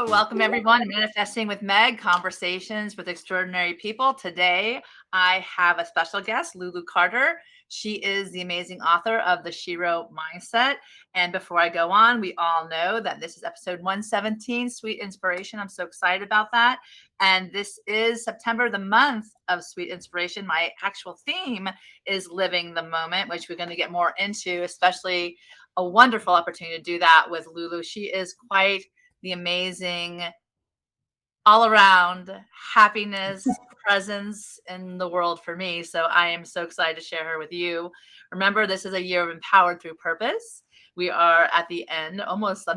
Welcome everyone to Manifesting with Meg, Conversations with Extraordinary People. Today, I have a special guest, Lulu Carter. She is the amazing author of the SHERO Mindset. And before I go on, we all know that this is episode 117, Sweet Inspiration. I'm so excited about that. And this is September, the month of Sweet Inspiration. My actual theme is living the moment, which we're going to get more into, especially a wonderful opportunity to do that with Lulu. She is quite the amazing all around happiness presence in the world for me. So I am so excited to share her with you. Remember, this is a year of Empowered Through Purpose. We are at the end, almost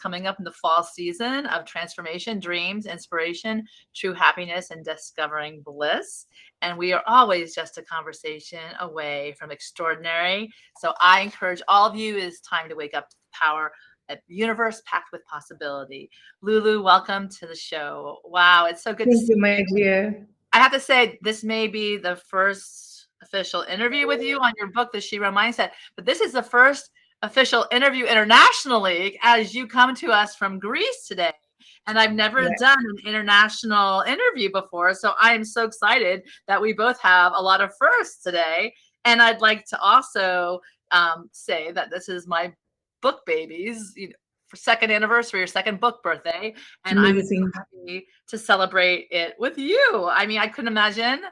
coming up in the fall season of transformation, dreams, inspiration, true happiness, and discovering bliss. And we are always just a conversation away from extraordinary. So I encourage all of you, it's time to wake up to the power, a universe packed with possibility. Lulu, welcome to the show. Wow, it's so good to see you, my dear. I have to say, this may be the first official interview with you on your book, The SHERO Mindset, but this is the first official interview internationally as you come to us from Greece today. And I've never done an international interview before, so I am so excited that we both have a lot of firsts today. And I'd like to also say that this is my book babies, for second anniversary or second book birthday, and Amazing. I'm so happy to celebrate it with you. I mean, I couldn't imagine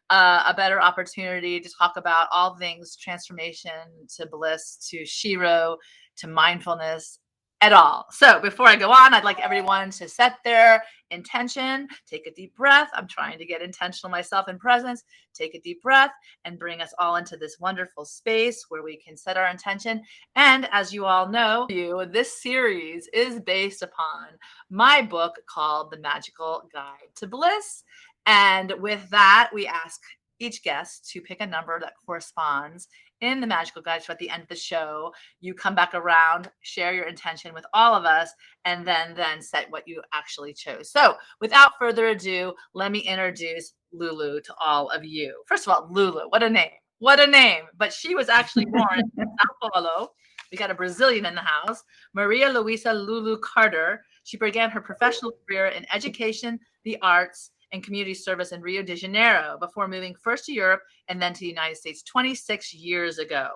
a better opportunity to talk about all things transformation to bliss to SHERO to mindfulness at all. So before I go on, I'd like everyone to set their intention, take a deep breath. I'm trying to get intentional myself in presence. Take a deep breath and bring us all into this wonderful space where we can set our intention. And as you all know, this series is based upon my book called The Magical Guide to Bliss. And with that, we ask each guest to pick a number that corresponds in the Magical Guide. So at the end of the show, you come back around, share your intention with all of us, and then set what you actually chose. So without further ado, let me introduce Lulu to all of you. First of all, Lulu, what a name. What a name. But she was actually born in Sao Paulo. We got a Brazilian in the house, Maria Luisa Lulu Carter. She began her professional career in education, the arts, and community service in Rio de Janeiro before moving first to Europe and then to the United States 26 years ago.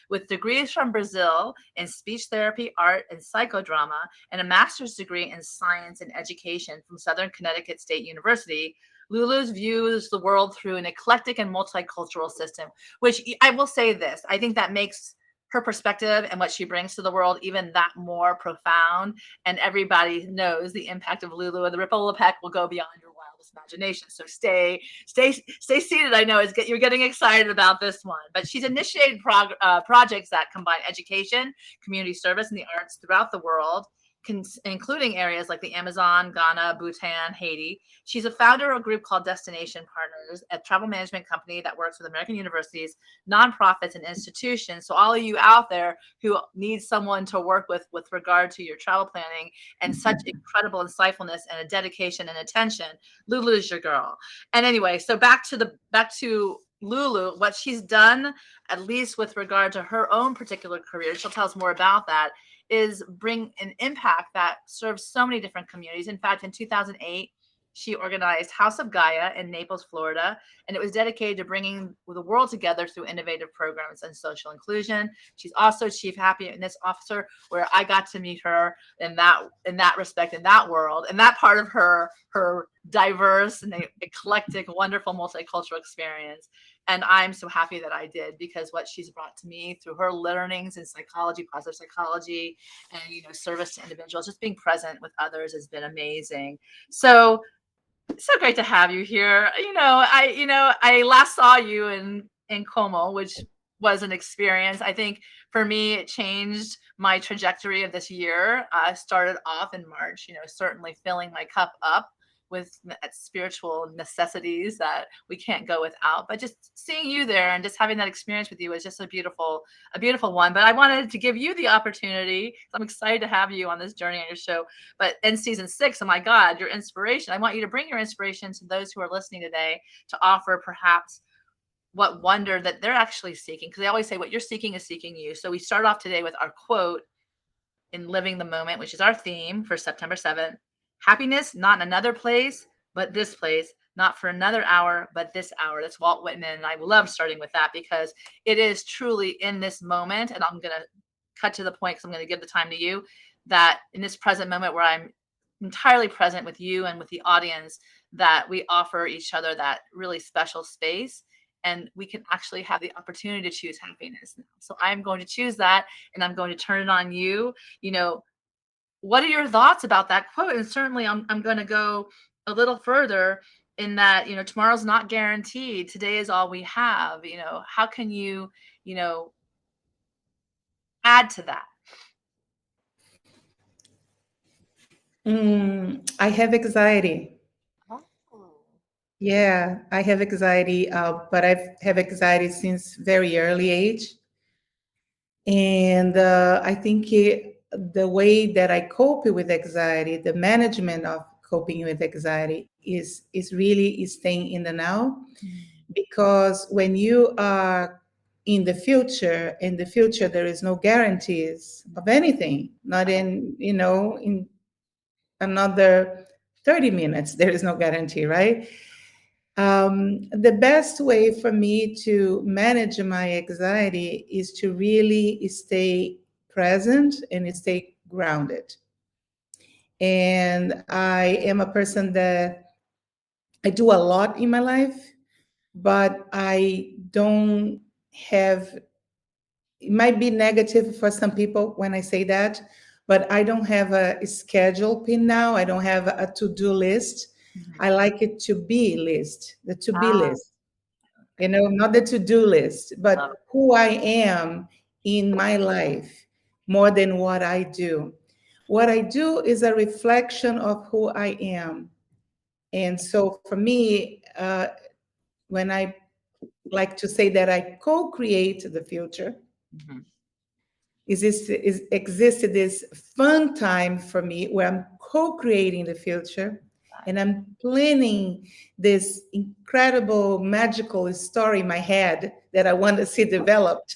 With degrees from Brazil in speech therapy, art, and psychodrama, and a master's degree in science and education from Southern Connecticut State University, Lulu views the world through an eclectic and multicultural system, which I will say this, I think that makes her perspective and what she brings to the world even that more profound. And everybody knows the impact of Lulu, and the ripple effect will go beyond your wildest imagination. So stay seated. I know you're getting excited about this one, but she's initiated projects that combine education, community service, and the arts throughout the world, including areas like the Amazon, Ghana, Bhutan, Haiti. She's a founder of a group called Destination Partners, a travel management company that works with American universities, nonprofits, and institutions. So all of you out there who need someone to work with regard to your travel planning and such incredible insightfulness and a dedication and attention, Lulu is your girl. And anyway, so back to Lulu, what she's done, at least with regard to her own particular career, she'll tell us more about that, is bring an impact that serves so many different communities. In fact, in 2008, she organized House of Gaia in Naples, Florida, and it was dedicated to bringing the world together through innovative programs and social inclusion. She's also Chief Happiness Officer, where I got to meet her in that respect, in that world, and that part of her diverse and eclectic, wonderful multicultural experience. And I'm so happy that I did, because what she's brought to me through her learnings in psychology, positive psychology, and service to individuals, just being present with others, has been amazing. So great to have you here. I last saw you in Como, which was an experience. I think for me, it changed my trajectory of this year. I started off in March, certainly filling my cup up with spiritual necessities that we can't go without. But just seeing you there and just having that experience with you was just a beautiful one. But I wanted to give you the opportunity. I'm excited to have you on this journey on your show. But in season 6, oh my God, your inspiration. I want you to bring your inspiration to those who are listening today, to offer perhaps what wonder that they're actually seeking. Because they always say what you're seeking is seeking you. So we start off today with our quote in Living the Moment, which is our theme for September 7th. Happiness, not in another place, but this place. Not for another hour, but this hour. That's Walt Whitman. And I love starting with that because it is truly in this moment. And I'm going to cut to the point because I'm going to give the time to you, that in this present moment where I'm entirely present with you and with the audience, that we offer each other that really special space, and we can actually have the opportunity to choose happiness now. So I'm going to choose that, and I'm going to turn it on you. What are your thoughts about that quote? And certainly I'm going to go a little further in that, tomorrow's not guaranteed. Today is all we have. How can you, add to that? I have anxiety. Oh. Yeah, I have anxiety, but I have anxiety since very early age. And I think the way that I cope with anxiety, the management of coping with anxiety is really staying in the now. Because when you are in the future, there is no guarantees of anything, not in another 30 minutes, there is no guarantee, right? The best way for me to manage my anxiety is to really stay present and stay grounded. And I am a person that I do a lot in my life, but I don't have, it might be negative for some people when I say that, but I don't have a schedule pin now. I don't have a to-do list. I like it to be list, the to be Ah, list. Not the to-do list, love but who I am in my life more than what I do. What I do is a reflection of who I am. And so for me, when I like to say that I co-create the future, it. existed this fun time for me where I'm co-creating the future and I'm planning this incredible magical story in my head that I want to see developed.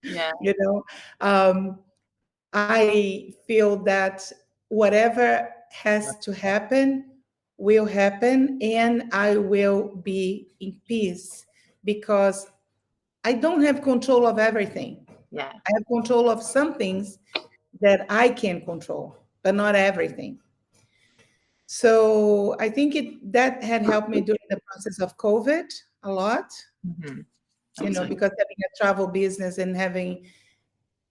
Yeah. you know I feel that whatever has to happen will happen, and I will be in peace because I don't have control of everything. Yeah. I have control of some things that I can control, but not everything. So I think that had helped me during the process of COVID a lot, Mhm. Absolutely. because having a travel business and having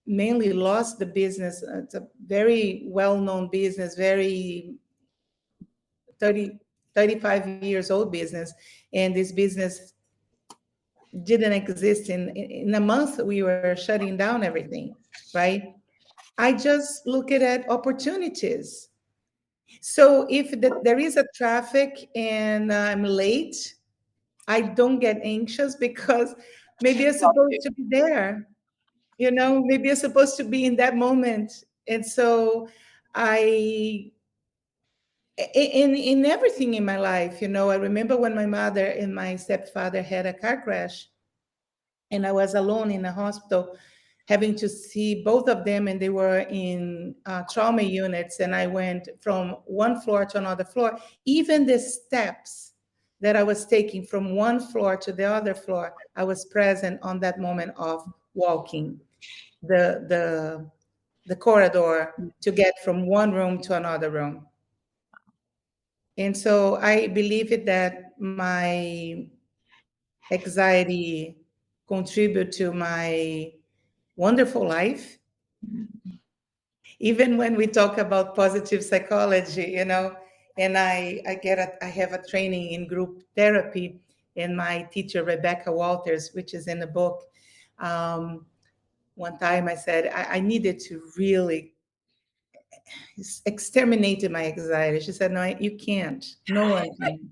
mainly lost the business, it's a very well-known business, very 35 years old business. And this business didn't exist in a month. We were shutting down everything, right? I just look at opportunities. So if there is a traffic and I'm late, I don't get anxious because maybe I'm supposed to be there. Maybe I'm supposed to be in that moment. And so I, in everything in my life, I remember when my mother and my stepfather had a car crash, and I was alone in a hospital having to see both of them, and they were in trauma units. And I went from one floor to another floor. Even the steps that I was taking from one floor to the other floor, I was present on that moment of walking the corridor to get from one room to another room. And so I believe it that my anxiety contribute to my wonderful life. Even when we talk about positive psychology, and I have a training in group therapy, and my teacher Rebecca Walters, which is in the book, one time I said I needed to really exterminate my anxiety. She said, "No, you can't. No one can.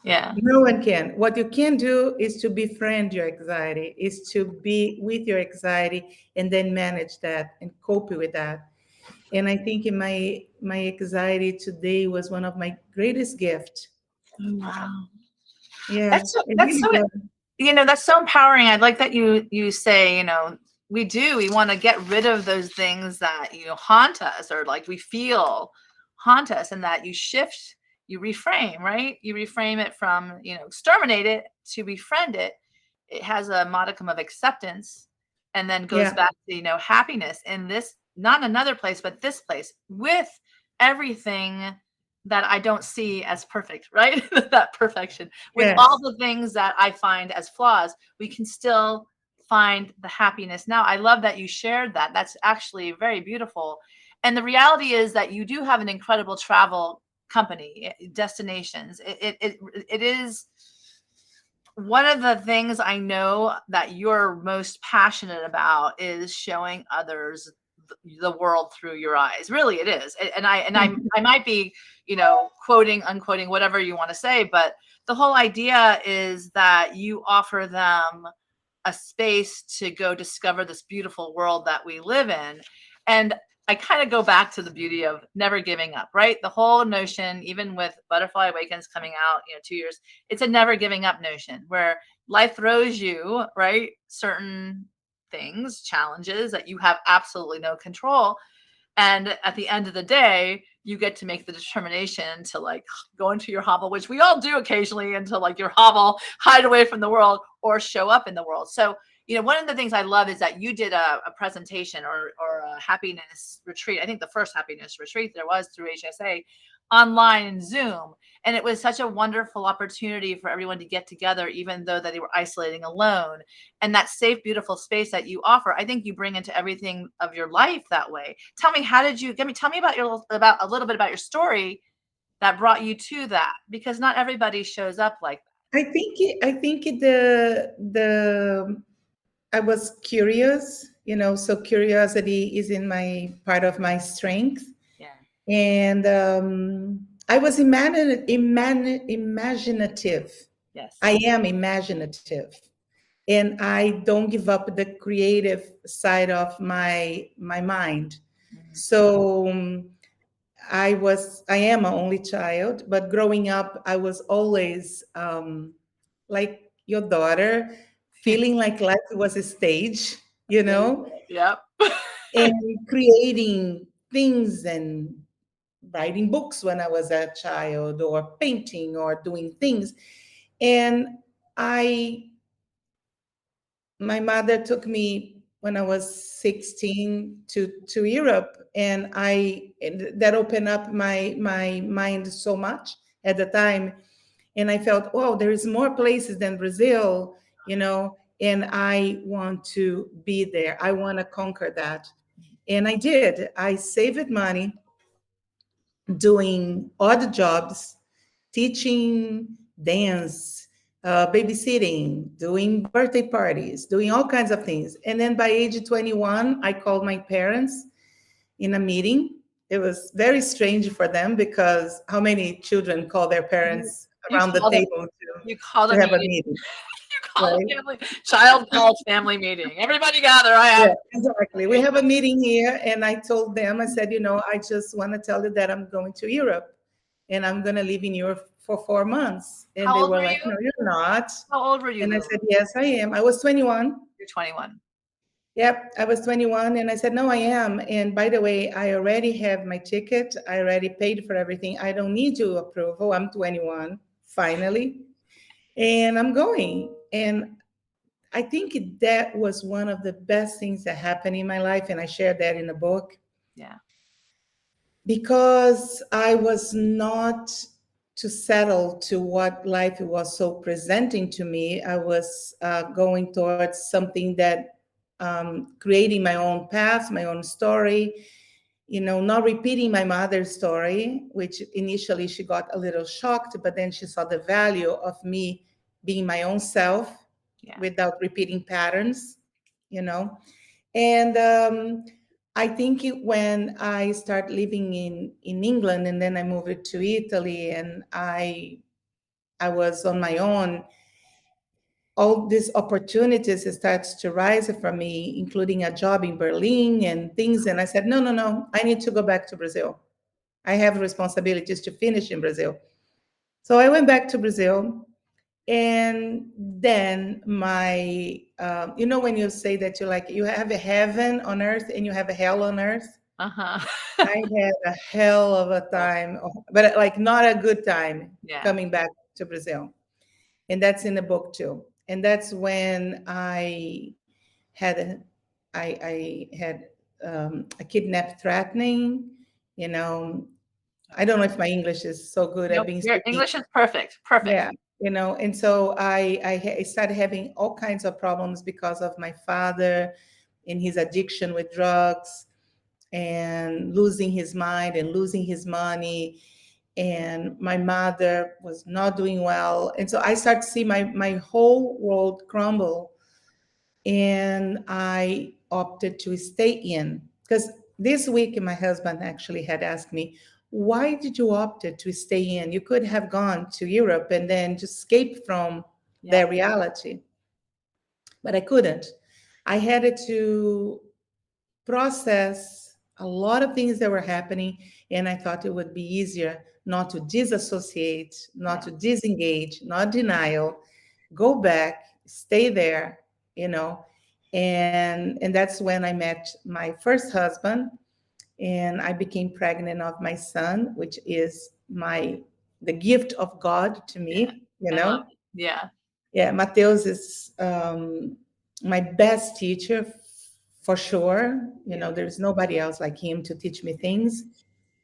Yeah. No one can. What you can do is to befriend your anxiety, is to be with your anxiety and then manage that and cope with that." And I think in my anxiety today was one of my greatest gifts. Oh, wow. Yeah, That's so, it that's really so, was. that's so empowering. I'd like that you say, we want to get rid of those things that, haunt us, or like we feel haunt us, and that you shift, you reframe, right? You reframe it from, exterminate it to befriend it. It has a modicum of acceptance, and then goes Yeah. back to, happiness in this, not another place, but this place, with everything that I don't see as perfect, right? That perfection, with all Yes. the things that I find as flaws, we can still find the happiness. Now, I love that you shared that. That's actually very beautiful. And the reality is that you do have an incredible travel company, destinations. It is one of the things I know that you're most passionate about is showing others the world through your eyes. Really, it is. I might be, quoting, unquoting, whatever you want to say, but the whole idea is that you offer them a space to go discover this beautiful world that we live in. And I kind of go back to the beauty of never giving up, right? The whole notion, even with Butterfly Awakens coming out, 2 years, it's a never giving up notion where life throws you, right, certain things, challenges that you have absolutely no control. And at the end of the day, you get to make the determination to like go into your hovel, which we all do occasionally, into like your hovel, hide away from the world, or show up in the world. So, one of the things I love is that you did a presentation or a happiness retreat. I think the first happiness retreat there was through HSA online and Zoom. And it was such a wonderful opportunity for everyone to get together, even though that they were isolating alone. And that safe, beautiful space that you offer, I think you bring into everything of your life that way. Tell me, tell me about a little bit about your story that brought you to that, because not everybody shows up like that. I was curious, so curiosity is in my part of my strength. Yeah. And I was imaginative. Yes. I am imaginative. And I don't give up the creative side of my mind. Mhm. So I am an only child, but growing up, I was always like your daughter, feeling like life was a stage, Yep. and creating things and writing books when I was a child, or painting or doing things. And I my mother took me when I was 16 to Europe, and that opened up my mind so much at the time. And I felt, oh, there is more places than Brazil, and I want to be there. I want to conquer that. And I did. I saved money doing odd jobs, teaching dance, babysitting, doing birthday parties, doing all kinds of things. And then by age 21, I called my parents in a meeting. It was very strange for them, because how many children call their You, parents you around the called it. table You called to a have a meeting. meeting, You called right? a family child calls family meeting. Everybody gather. I Yeah, have. exactly. We have a meeting here, and I told them, I said, I just want to tell you that I'm going to Europe, and I'm going to live in Europe for 4 months. And How they old were were like, you? no, you're not. How old were you, And I Lulu? said, yes, I am. I was 21. You're 21. Yep, I was 21. And I said, no, I am. And by the way, I already have my ticket. I already paid for everything. I don't need your approval. I'm 21, finally. And I'm going. And I think that was one of the best things that happened in my life. And I shared that in the book, Yeah. because I was not to settle to what life was so presenting to me. I was going towards something that, creating my own path, my own story, not repeating my mother's story, which initially she got a little shocked, but then she saw the value of me being my own self Yeah. without repeating patterns, you know. And I think when I start living in England, and then I moved to Italy, and I was on my own, all these opportunities starts to rise for me, including a job in Berlin and things. And I said, no, no, no, I need to go back to Brazil. I have responsibilities to finish in Brazil. So I went back to Brazil. And then when you say that you have a heaven on earth and you have a hell on earth, Uh-huh. I had a hell of a time, but like not a good time Yeah. coming back to Brazil. And that's in the book too. And that's when had a, I had a kidnap threatening. You know, I don't know if my English is so good at Nope. being Your speaking. English is perfect. Perfect. Yeah, and so I started having all kinds of problems because of my father and his addiction with drugs and losing his mind and losing his money. And my mother was not doing well. And so I started to see my whole world crumble. And I opted to stay in. Because this week, my husband actually had asked me, why did you opt to stay in? You could have gone to Europe and then just escape from Yeah. their reality. But I couldn't. I had to process a lot of things that were happening, and I thought it would be easier not to disassociate, not Yeah. to disengage, not denial, go back, stay there, you know. And that's when I met my first husband, and I became pregnant of my son, which is the gift of God to Yeah. me, I love it. Yeah. yeah, Mateus is my best teacher for sure. Yeah. There's nobody else like him to teach me things.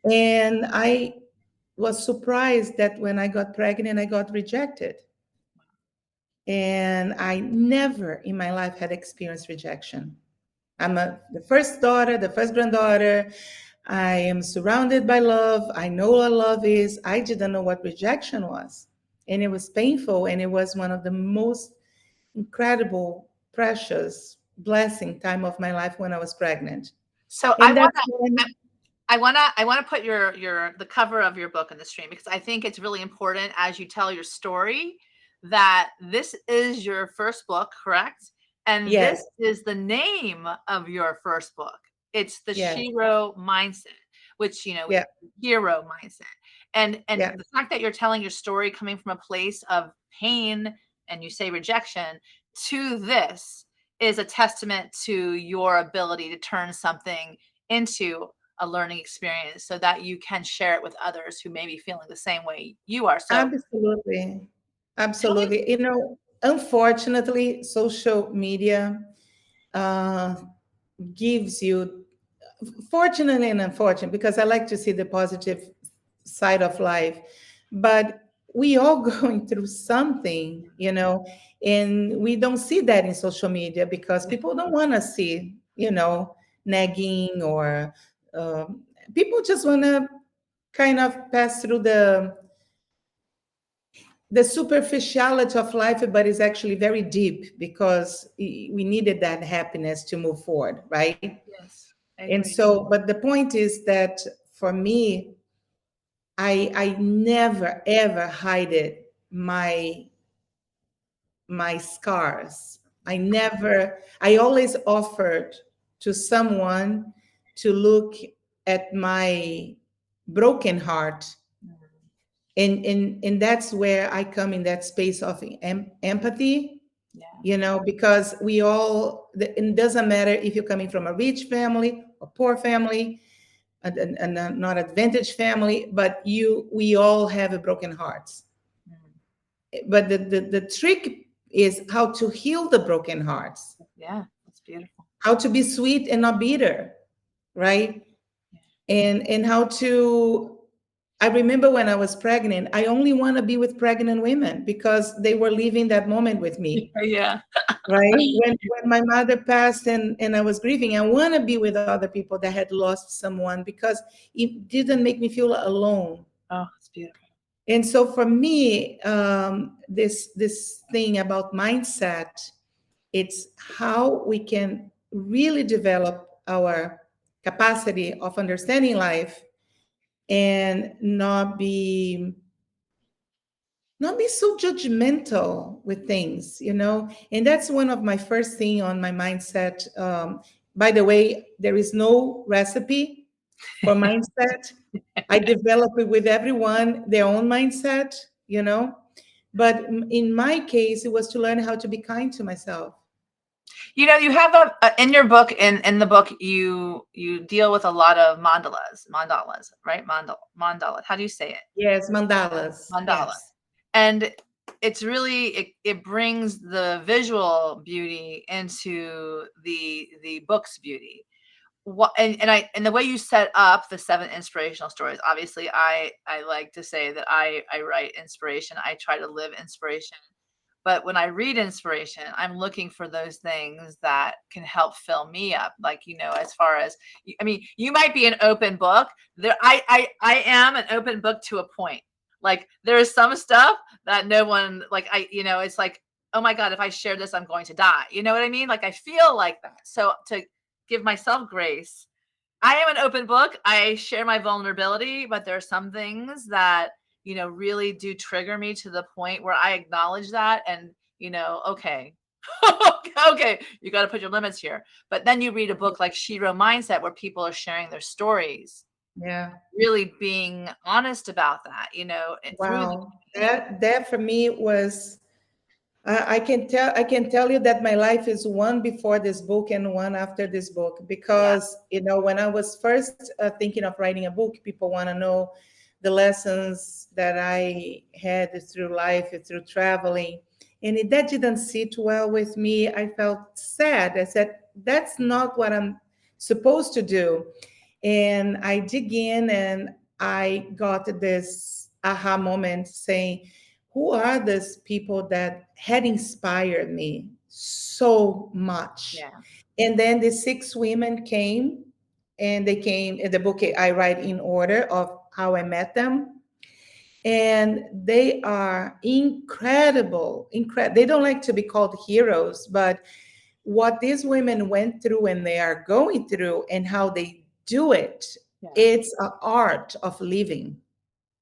And I was surprised that when I got pregnant, I got rejected. And I never in my life had experienced rejection. The first daughter, the first granddaughter. I am surrounded by love. I know what love is. I didn't know what rejection was. And it was painful. And it was one of the most incredible, precious, blessing time of my life when I was pregnant. So And that's when, I wanna put the cover of your book in the stream, because I think it's really important as you tell your story that this is your first book, correct? And this yes, is the name of your first book. It's the yes, SHERO Mindset, which, yeah, hero mindset. And yeah. the fact that you're telling your story coming from a place of pain, and you say rejection, to this is a testament to your ability to turn something into a learning experience so that you can share it with others who may be feeling the same way you are. So Absolutely. tell me. Absolutely. Unfortunately, social media uh, gives you, fortunately and unfortunately, because I like to see the positive side of life, but we all going through something, and we don't see that in social media because people don't want to see, nagging or people just want to kind of pass through the superficiality of life, but it's actually very deep because we needed that happiness to move forward, right? Yes, I And agree. so, but the point is that for me, I never ever hid my scars. I always offered to someone to look at my broken heart. Mm, And that's where I come in that space of empathy, yeah. because it doesn't matter if you're coming from a rich family, a poor family, a not advantaged family, but we all have a broken hearts. Mm, But the trick is how to heal the broken hearts, yeah, that's beautiful. how to be sweet and not bitter, right? Yeah. And how to I remember when I was pregnant, I only want to be with pregnant women because they were living that moment with me, Yeah. right? When my mother passed and I was grieving, I want to be with other people that had lost someone because it didn't make me feel alone. Oh, it's beautiful. And so for me, this thing about mindset, it's how we can really develop our capacity of understanding life and not be so judgmental with things, and that's one of my first thing on my mindset. By the way, there is no recipe for mindset. I develop it with everyone their own mindset, but in my case it was to learn how to be kind to myself, You know, you have in your book, in the book, you deal with a lot of mandalas, right? Mandala. How do you say it? Yes, mandalas. Mandala. Yes. And it's really, it brings the visual beauty into the book's beauty. What and the way you set up the 7 inspirational stories, obviously I like to say that I write inspiration. I try to live inspiration. But when I read inspiration, I'm looking for those things that can help fill me up. Like, you know, as far as, I mean, you might be an open book. There, I am an open book to a point. Like, there is some stuff that no one, like, you know, it's like, oh my God, if I share this, I'm going to die. You know what I mean? Like, I feel like that. So to give myself grace, I am an open book. I share my vulnerability, but there are some things that, you know, really do trigger me to the point where I acknowledge that and, you know, okay, okay, you got to put your limits here. But then you read a book like SHERO Mindset where people are sharing their stories, Yeah. really being honest about that, you know, through the Wow. That for me was, I can tell you that my life is one before this book and one after this book, yeah, because when I was first thinking of writing a book, people want to know the lessons that I had through life, through traveling, and that didn't sit well with me. I felt sad. I said, that's not what I'm supposed to do. And I dig in and I got this aha moment saying, who are these people that had inspired me so much? yeah, And then the 6 women came, and they came in the book. I write in order of how I met them. And they are incredible, incredible. They don't like to be called heroes, but what these women went through and they are going through and how they do it, yeah. it's an art of living.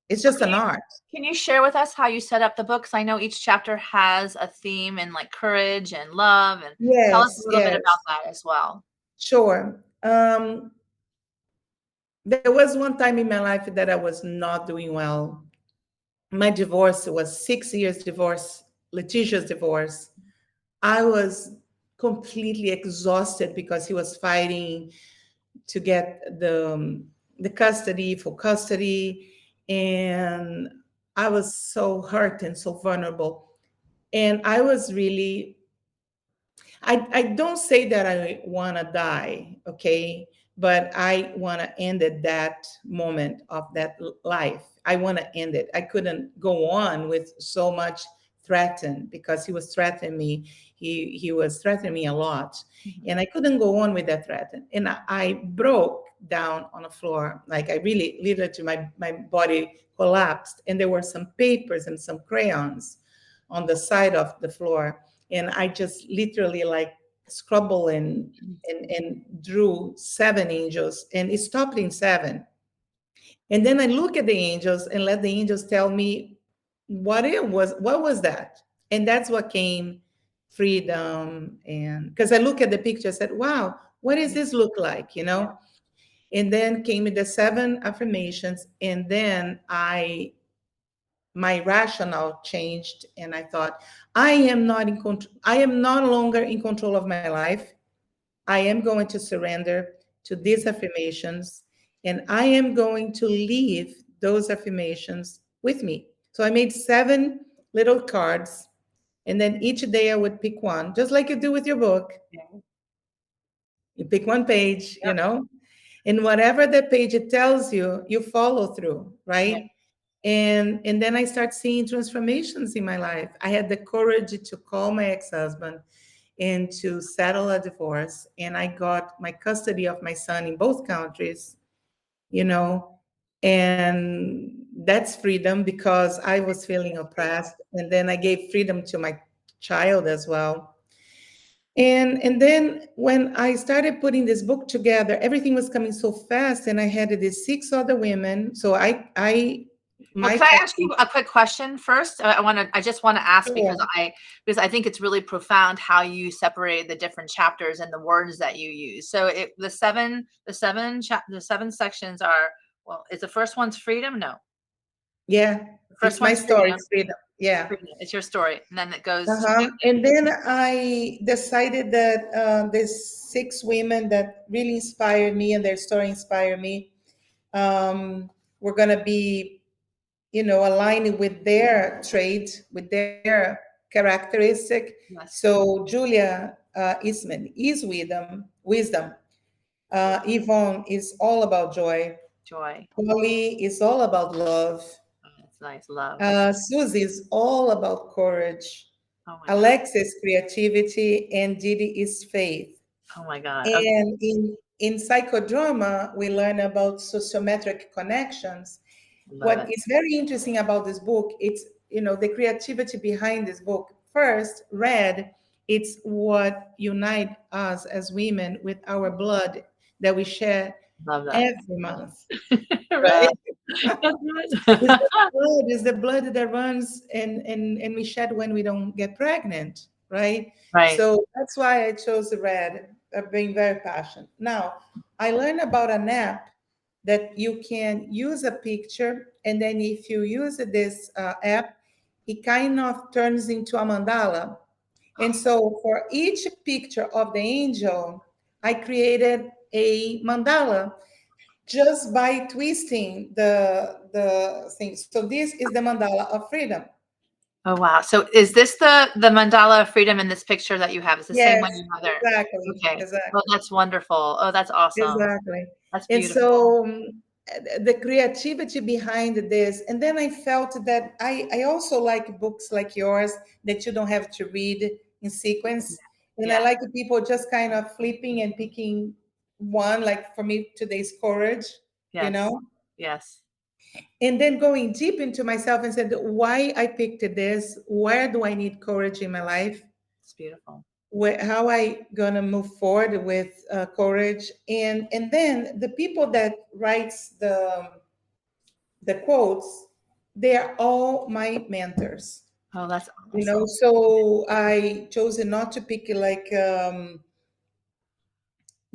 It's Well, just an art. can you share with us how you set up the books? I know each chapter has a theme and like courage and love, and tell us a Yes, little bit about yes, that as well. sure. There was one time in my life that I was not doing well. My divorce was 6 years divorce, Letitia's divorce. I was completely exhausted because he was fighting to get the custody for custody, and I was so hurt and so vulnerable. And I was really, I don't say that I want to die, okay? But I want to end at that moment of that life. I want to end it. I couldn't go on with so much threatened, because he was threatening me. He was threatening me a lot, Mhm. and I couldn't go on with that threat. And I broke down on the floor, like I really, literally, my body collapsed, and there were some papers and some crayons on the side of the floor, and I just literally like scribble and drew 7 angels, and it stopped in 7. And then I look at the angels and let the angels tell me what was that, and that's what came freedom. And because I look at the picture, I said, wow, what does this look like, Yeah. And then came the 7 affirmations, and then my rationale changed, and I thought, I am not in control. I am no longer in control of my life. I am going to surrender to these affirmations, and I am going to leave those affirmations with me. So I made 7 little cards, and then each day I would pick one, just like you do with your book. Yeah. You pick one page, Yep. and whatever the page it tells you, you follow through, Yeah. right? And then I start seeing transformations in my life. I had the courage to call my ex-husband and to settle a divorce, and I got my custody of my son in both countries, you know and that's freedom, because I was feeling oppressed, and then I gave freedom to my child as well. And then when I started putting this book together, everything was coming so fast, and I had these 6 other women. So I Well, my can I ask you a quick question first? I just want to ask sure. because I think it's really profound how you separate the different chapters and the words that you use. So the 7 sections are, well, is the first one's freedom? No, Yeah, the first it's my one's story, freedom. it's freedom. Yeah. It's your story. And then it goes to, Uh-huh. And then I decided that there's 6 women that really inspired me, and their story inspired me. We're gonna be, aligning with their trait, with their characteristic. yes, So Julia Eastman is wisdom. Yvonne is all about joy. joy. Polly is all about love. Oh, that's nice. Love. Susie is all about courage. Oh my God. Alexis creativity, and Didi is faith. Oh my God. Okay. And in psychodrama, we learn about sociometric connections. Love What it. is very interesting about this book, it's the creativity behind this book. First, red, it's what unite us as women with our blood that we share Love that. every month, Red. right? That's right. Is the blood that runs and we shed when we don't get pregnant, right? Right. So that's why I chose the red, being very passionate. Now, I learned about an app that you can use a picture, and then if you use this app, it kind of turns into a mandala. And so for each picture of the angel, I created a mandala just by twisting the thing. So this is the mandala of freedom. Oh wow. So is this the mandala of freedom in this picture that you have? It's the same Yes, one you have there. exactly, Okay. Oh, exactly, that's wonderful. Oh, that's awesome. exactly. That's And beautiful. so the creativity behind this, and then I felt that I also like books like yours that you don't have to read in sequence. And I Yeah. like people just kind of flipping and picking one, like for me, today's courage, you Yes. know? Yes. And then going deep into myself and said why I picked this, where do I need courage in my life, It's beautiful. how I gonna move forward with courage, and then the people that writes the quotes, they are all my mentors. Oh, that's awesome. So I chose not to pick like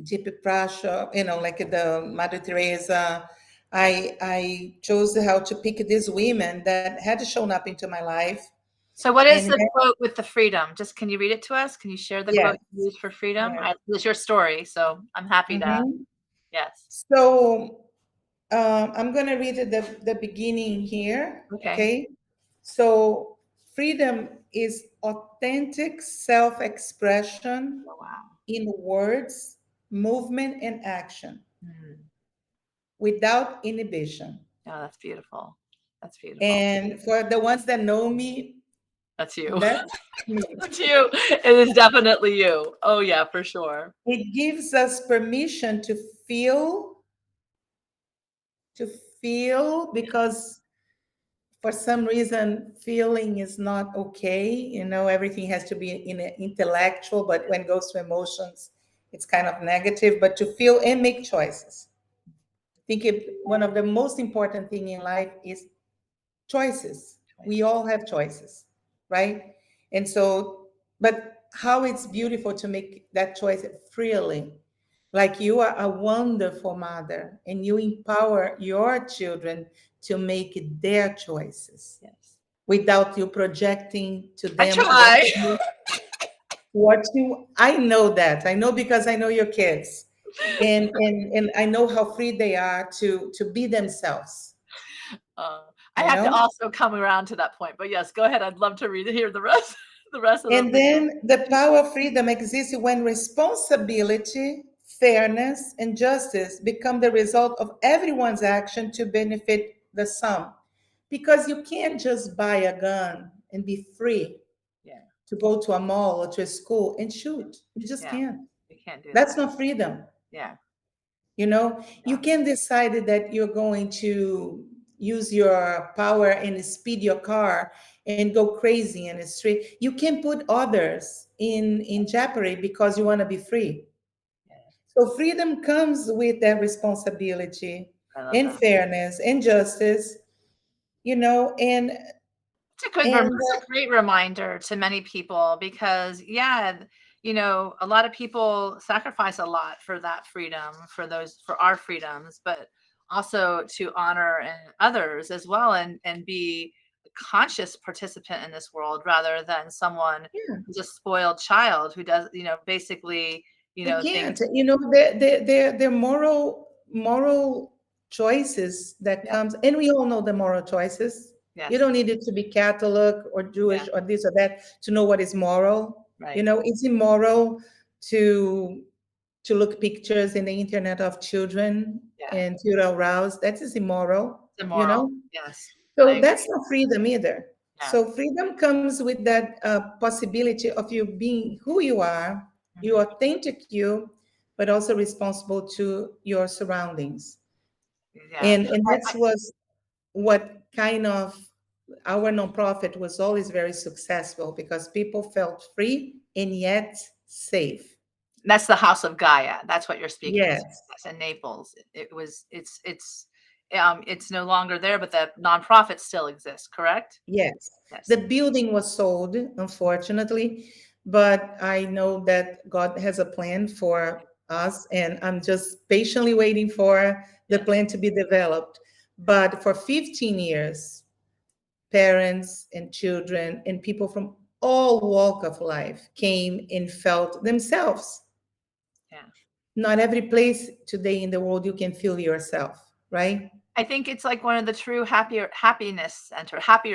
J.P. Prasha, like the Mother Teresa. I chose how to pick these women that had shown up into my life. So what is And the quote with the freedom? Just can you read it to us? Can you share the yes, quote you used for freedom? yes. It's your story, so I'm happy to. Mhm. Yes. So I'm going to read the beginning here. Okay. Okay. So freedom is authentic self expression Oh, wow. in words, movement, and action Mm. without inhibition. Oh, that's beautiful. That's beautiful. And for the ones that know me, That's you. that's me. That's you. It is definitely you. Oh yeah, for sure. It gives us permission to feel, because for some reason feeling is not okay. Everything has to be in an intellectual, but when it goes to emotions, it's kind of negative. But to feel and make choices. I think one of the most important thing in life is choices. We all have choices, right? And so, but how it's beautiful to make that choice freely. Like you are a wonderful mother and you empower your children to make their choices Yes. without you projecting to I them try. I know that. I know because I know your kids. And I know how free they are to be themselves, Uh, I you have to know? also come around to that point. But yes, go ahead. I'd love to hear the rest the rest of the And freedom. then the power of freedom exists when responsibility, fairness, and justice become the result of everyone's action to benefit the sum. Because you can't just buy a gun and be free Yeah. to go to a mall or to a school and shoot. You just Yeah. can't. You can't do That's that. not freedom. Yeah. You Yeah. can decide that you're going to use your power and speed your car and go crazy in the street. You can put others in jeopardy because you want to be free. Yeah. So freedom comes with that responsibility I love and that. fairness and justice, you know, and and It's a great reminder to many people because yeah, a lot of people sacrifice a lot for that freedom, for our freedoms, but also to honor and others as well and be conscious participant in this world rather than someone Yeah. who's a spoiled child who does, basically, They thinks, can't. You know, their moral choices that yeah, comes, and we all know the moral choices. You yes, don't need it to be Catholic or yeah, Jewish or this or that to know what is moral. You right, know, it's immoral to to look pictures in the internet of children yeah, and feel aroused. That is immoral, it's you immoral. know? Yes, I So that's agree. not freedom either. Yeah. So freedom comes with that possibility of you being who you are, you Hmm. authentic you, but also responsible to your surroundings. Yeah. And that's was what kind of our nonprofit was always very successful because people felt free and yet safe. That's the House of Gaia. That's what you're speaking to. Yes. That's in Naples. It's no longer there, but the nonprofit still exists, correct? Yes, the Yes. building was sold, unfortunately, but I know that God has a plan for us, and I'm just patiently waiting for the Yes. plan to be developed. But for 15 years, parents and children and people from all walk of life came and felt themselves. Yeah. Not every place today in the world you can feel yourself, right? I think it's like one of the true happier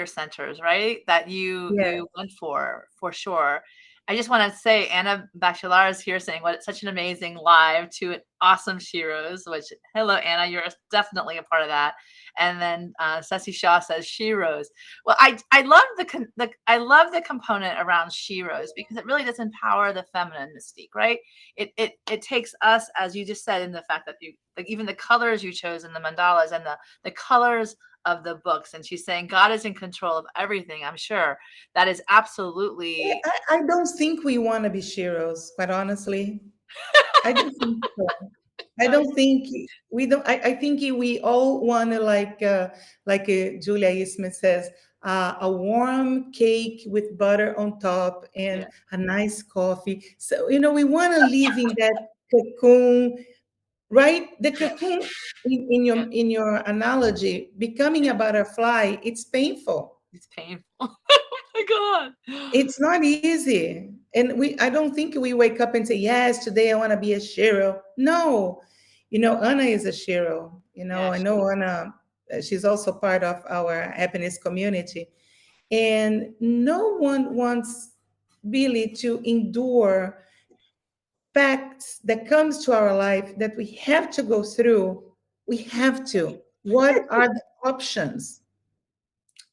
centers, right? That you Yes. went for sure. I just want to say Anna Bachelar is here saying what it's such an amazing live to awesome Sheroes, which hello Anna, you're definitely a part of that. And then Ceci Shaw says Sheroes. Well, I love I love the component around Sheroes because it really does empower the feminine mystique, right? It takes us, as you just said, in the fact that you like even the colors you chose in the mandalas and the colors of the books. And she's saying God is in control of everything. I'm sure that is absolutely I don't think we want to be Shiros, quite honestly. I don't think so. I no, don't think we don't. I think we all want to Julia Eastman says, a warm cake with butter on top yeah, and a nice coffee. So you know, we want to live in that cocoon, right? The cocoon yeah, in your analogy, becoming yeah. a butterfly, it's painful. It's painful. Oh my God. It's not easy. And I don't think we wake up and say, yes, today I want to be a Shero. No. You know, Anna is a Shero. You know, Yeah, I she know is. Anna, she's also part of our happiness community. And no one wants really to endure facts that comes to our life that we have to go through. We have to. What are the options?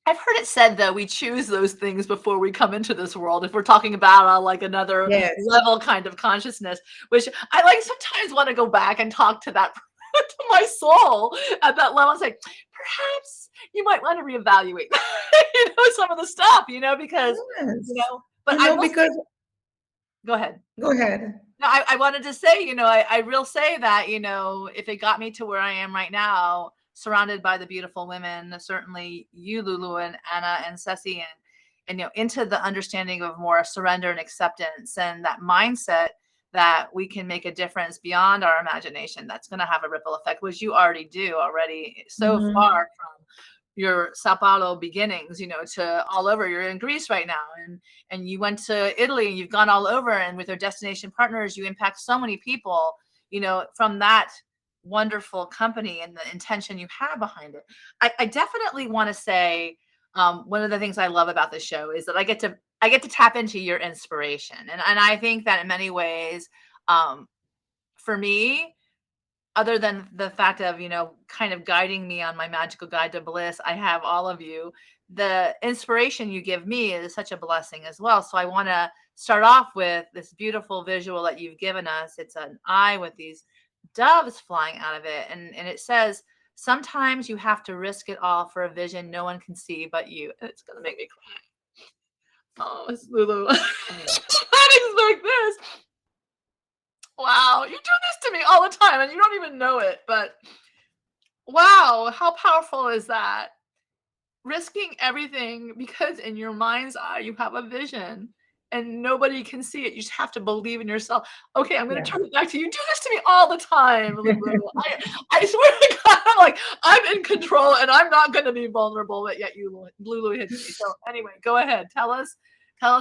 I've heard it said that we choose those things before we come into this world. If we're talking about like another Yes. level kind of consciousness, which I like sometimes want to go back and talk to that to my soul at that level and say, perhaps you might want to reevaluate, some of the stuff, because, Yes. but You I know, will because go ahead. go ahead. No, I wanted to say, I will say that, if it got me to where I am right now, surrounded by the beautiful women, certainly you, Lulu, and Anna and Ceci, and into the understanding of more surrender and acceptance and that mindset that we can make a difference beyond our imagination, that's going to have a ripple effect, which you already so Mhm. far from your Sao Paulo beginnings, to all over. You're in Greece right now, and you went to Italy, and you've gone all over, and with your destination partners, you impact so many people, from that wonderful company and the intention you have behind it. I definitely want to say, one of the things I love about this show is that I get to tap into your inspiration, and I think that in many ways, um, for me, other than the fact of, kind of guiding me on my magical guide to bliss, I have all of you. The inspiration you give me is such a blessing as well. So I want to start off with this beautiful visual that you've given us. It's an eye with these doves flying out of it. And it says, sometimes you have to risk it all for a vision no one can see but you. And it's going to make me cry. Oh, it's Lulu. I didn't expect this. Wow, you do this to me all the time and you don't even know it, but wow, how powerful is that? Risking everything because in your mind's eye you have a vision and nobody can see it. You just have to believe in yourself. Okay, I'm going to Yeah. turn it back to you. You do this to me all the time, Lulu. I swear to God, I'm like, I'm in control and I'm not going to be vulnerable, but yet Lulu hits me. So anyway, go ahead. Tell us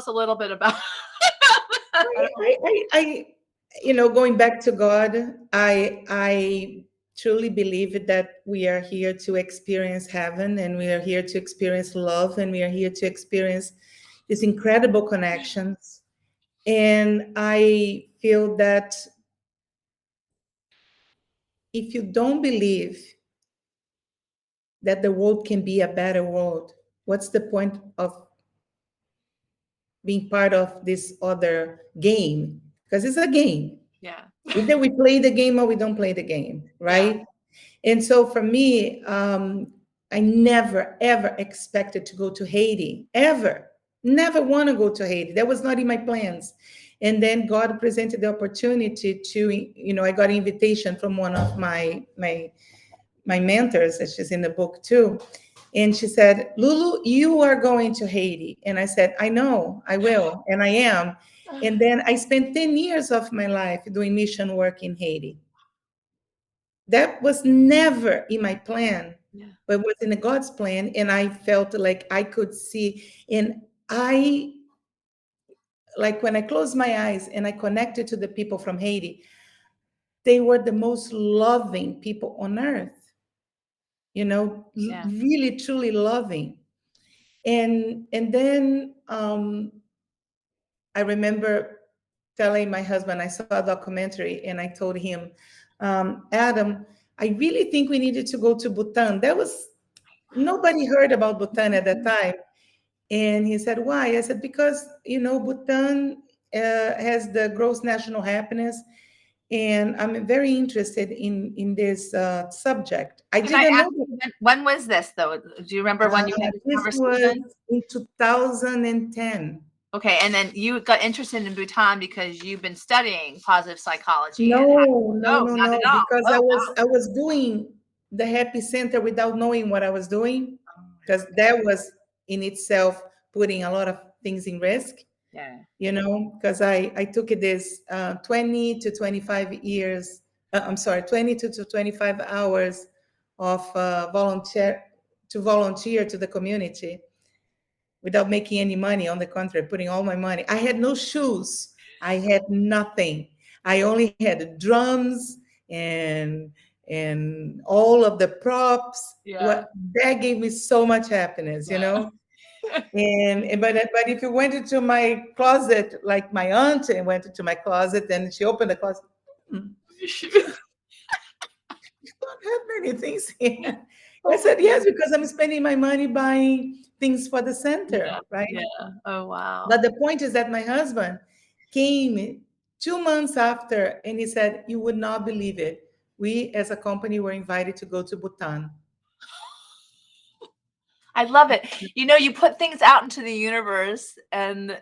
a little bit about that. Going back to God, I truly believe that we are here to experience heaven, and we are here to experience love, and we are here to experience these incredible connections. And I feel that if you don't believe that the world can be a better world, what's the point of being part of this other game? Because it's a game. Yeah. Either we play the game or we don't play the game, Yeah. right? And so for me, I never, ever expected to go to Haiti, ever. Never want to go to Haiti. That was not in my plans. And then God presented the opportunity to, I got an invitation from one of my mentors, that she's in the book too. And she said, Lulu, you are going to Haiti. And I said, I know, I will, and I am. And then I spent 10 years of my life doing mission work in Haiti. That was never in my plan, Yeah. but was in God's plan. And I felt like I could see. And like when I closed my eyes and I connected to the people from Haiti, they were the most loving people on earth, Yeah. really, truly loving. And then I remember telling my husband, I saw a documentary and I told him, Adam, I really think we needed to go to Bhutan. Nobody heard about Bhutan at that time. And he said, why? I said, because, Bhutan has the gross national happiness. And I'm very interested in this subject. I Can I didn't ask know you, when was this though? Do you remember when you had this this was conversation? in 2010. Okay, and then you got interested in Bhutan because you've been studying positive psychology and No, no, no, no, not no, at all. because Oh, I was doing the Happy Center without knowing what I was doing, wow. because that was in itself putting a lot of things in risk, Yeah. because I took this 20 to 25 years, I'm sorry, 22 to 25 hours of volunteer to the community without making any money. On the contrary, putting all my money. I had no shoes. I had nothing. I only had drums and all of the props. Yeah. What that gave me so much happiness, Yeah. but if you went into my closet, like my aunt and went into my closet and she opened the closet, "Hmm, you don't have many things here." I Oh my said, yes, because I'm spending my money buying things for the yeah. center, right? Yeah. Oh wow. But the point is that my husband came 2 months after and he said, you would not believe it. We as a company were invited to go to Bhutan. I love it. You put things out into the universe and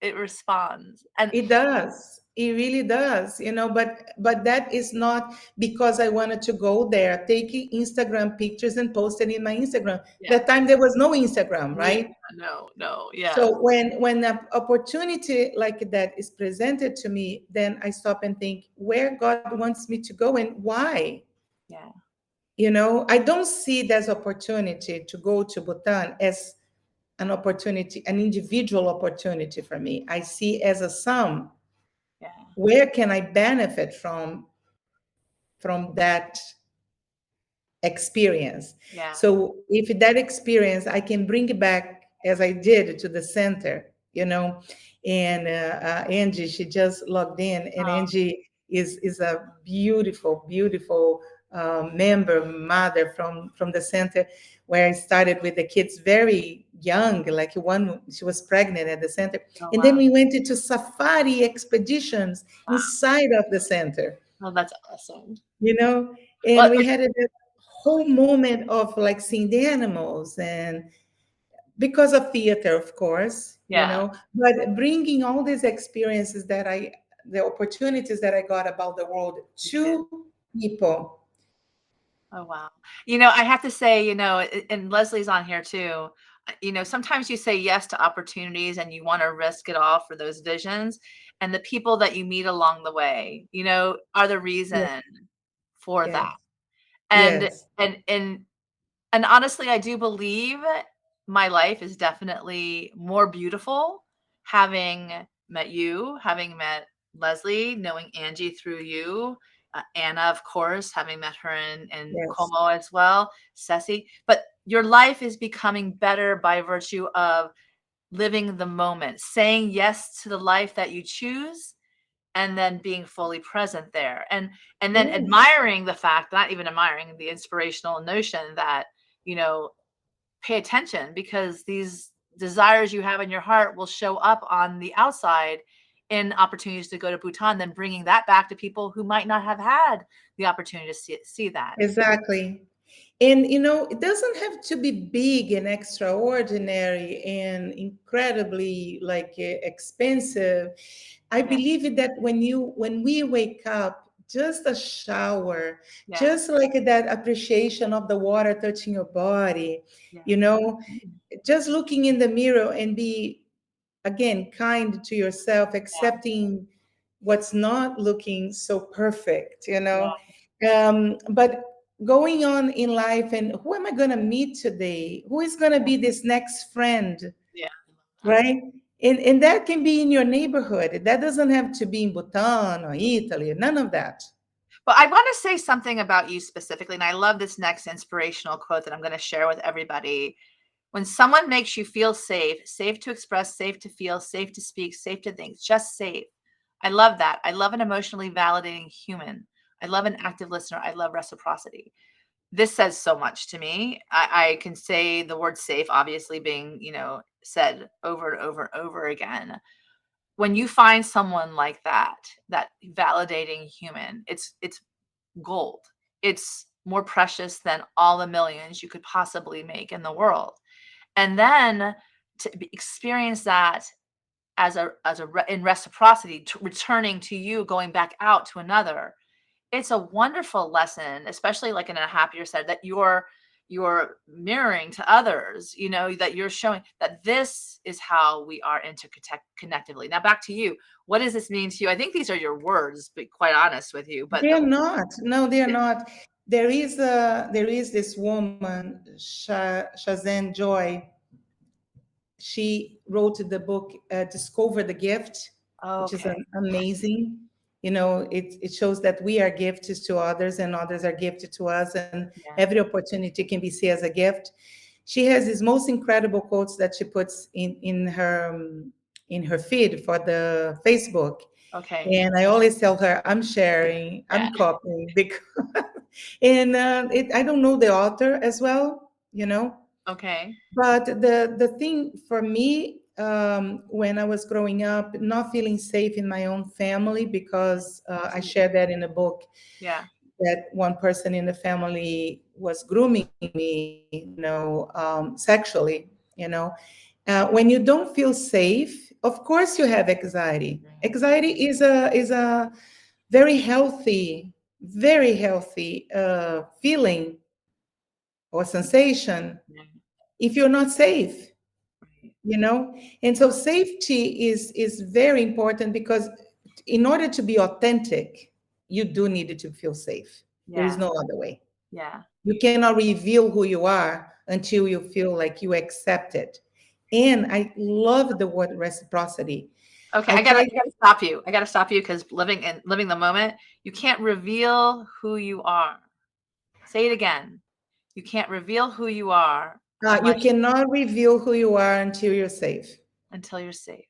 it responds. And It does. It really does, but that is not because I wanted to go there, taking Instagram pictures and post it in my Instagram. yeah. That time there was no Instagram, Yeah. right? No. Yes. So when an opportunity like that is presented to me, then I stop and think where God wants me to go and why. Yeah. I don't see this opportunity to go to Bhutan as an opportunity, an individual opportunity for me. I see as a sum. Yeah. Where can I benefit from that experience? Yeah. So if that experience I can bring it back as I did to the center, and Angie, she just logged in, and Oh, Angie is a beautiful, beautiful member, mother from the center, where I started with the kids very young, like one, she was pregnant at the center. oh And wow. then we went into safari expeditions Wow. inside of the center, Oh, that's awesome. you know and Well, we had a whole moment of like seeing the animals, and because of theater, of course, yeah. but bringing all these experiences the opportunities that I got about the world You did. to people. Oh wow. I have to say, and Leslie's on here too. sometimes you say yes to opportunities and you want to risk it all for those visions. And the people that you meet along the way, are the Yeah. reason for that. Yes. And Yes. and and and honestly, I do believe my life is definitely more beautiful having met you, having met Leslie, knowing Angie through you, Anna, of course, having met her in Yes. Como as well, Ceci. But your life is becoming better by virtue of living the moment, saying yes to the life that you choose, and then being fully present there, and then Yes. admiring the fact, not even admiring, the inspirational notion that, you know pay attention, because these desires you have in your heart will show up on the outside in opportunities to go to Bhutan, then bringing that back to people who might not have had the opportunity to see that. Exactly. And it doesn't have to be big and extraordinary and incredibly like expensive. I Yeah, believe that when we wake up, just a shower, yeah, just like that appreciation of the water touching your body, yeah, you know, just looking in the mirror and be again kind to yourself, yeah, accepting what's not looking so perfect, yeah, but going on in life, and who am I going to meet today, who is going to be this next friend, yeah. right? And that can be in your neighborhood, that doesn't have to be in Bhutan or Italy, none of that. But I want to say something about you specifically, and I love this next inspirational quote that I'm going to share with everybody. When someone makes you feel safe, safe to express, safe to feel, safe to speak, safe to think, just safe. I love that. I love an emotionally validating human. I love an active listener. I love reciprocity. This says so much to me. I can say the word safe, obviously being, said over and over and over again. When you find someone like that validating human, it's gold. It's more precious than all the millions you could possibly make in the world. And then to experience that in reciprocity, returning to you, going back out to another, it's a wonderful lesson, especially like in a happier side, that you're mirroring to others, that you're showing that this is how we are interconnectively. Now back to you. What does this mean to you? I think these are your words, be quite honest with you, but They're not. No, they're not. There is this woman, Shazan Joy. She wrote the book Discover the Gift, which is okay. amazing. It shows that we are gifted to others and others are gifted to us, and Yeah. every opportunity can be seen as a gift. She has these most incredible quotes that she puts in her feed for the Facebook. Okay. And I always tell her, I'm sharing, Yeah. I'm copying, because and I don't know the author as well, Okay. but the thing for me, when I was growing up, not feeling safe in my own family, because I shared that in a book, Yeah. that one person in the family was grooming me, sexually. When you don't feel safe, of course you have anxiety. Anxiety is a very healthy feeling or sensation Yeah. if you're not safe. Right. And so safety is very important, because in order to be authentic, you do need to feel safe. There is Yeah. no other way. Yeah. You cannot reveal who you are until you feel like you accept it. And I love the word reciprocity. Okay, I I gotta, try. I gotta stop you. I gotta stop you because living the moment, you can't reveal who you are. Say it again. You can't reveal who you are You unless cannot reveal who you are until you're safe. until you're safe.